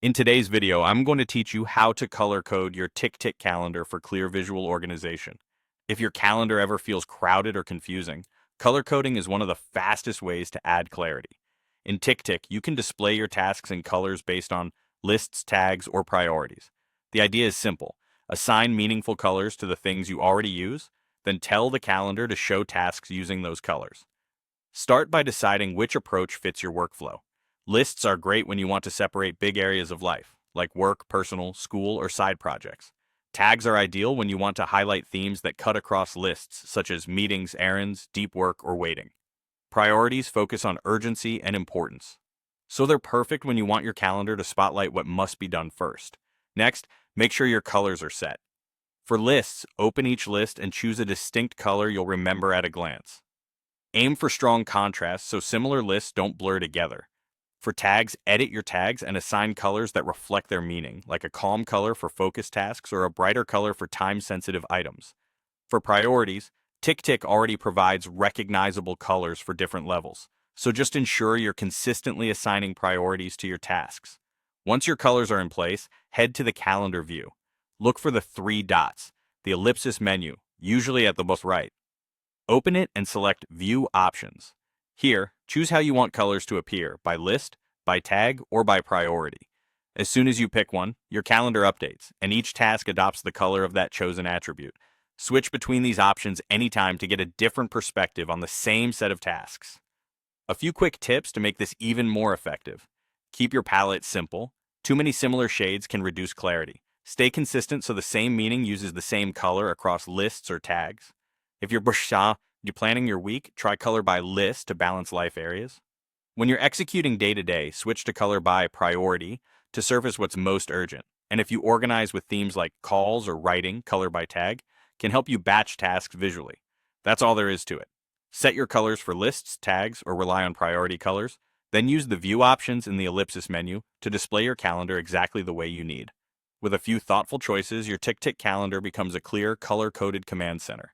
In today's video, I'm going to teach you how to color code your Ticktick calendar for clear visual organization. If your calendar ever feels crowded or confusing, color coding is one of the fastest ways to add clarity. In Ticktick, you can display your tasks in colors based on lists, tags, or priorities. The idea is simple. Assign meaningful colors to the things you already use, then tell the calendar to show tasks using those colors. Start by deciding which approach fits your workflow. Lists are great when you want to separate big areas of life, like work, personal, school, or side projects. Tags are ideal when you want to highlight themes that cut across lists, such as meetings, errands, deep work, or waiting. Priorities focus on urgency and importance. So they're perfect when you want your calendar to spotlight what must be done first. Next, make sure your colors are set. For lists, open each list and choose a distinct color you'll remember at a glance. Aim for strong contrast so similar lists don't blur together. For tags, edit your tags and assign colors that reflect their meaning, like a calm color for focus tasks or a brighter color for time-sensitive items. For priorities, Ticktick already provides recognizable colors for different levels, so just ensure you're consistently assigning priorities to your tasks. Once your colors are in place, head to the calendar view. Look for the three dots, the ellipsis menu, usually at the bottom right. Open it and select View Options. Here, choose how you want colors to appear, by list, by tag, or by priority. As soon as you pick one, your calendar updates, and each task adopts the color of that chosen attribute. Switch between these options anytime to get a different perspective on the same set of tasks. A few quick tips to make this even more effective. Keep your palette simple. Too many similar shades can reduce clarity. Stay consistent so the same meaning uses the same color across lists or tags. If you're planning your week, try color by list to balance life areas. When you're executing day-to-day, switch to color by priority to surface what's most urgent. And if you organize with themes like calls or writing, color by tag can help you batch tasks visually. That's all there is to it. Set your colors for lists, tags, or rely on priority colors. Then use the view options in the ellipsis menu to display your calendar exactly the way you need. With a few thoughtful choices, your Ticktick calendar becomes a clear, color-coded command center.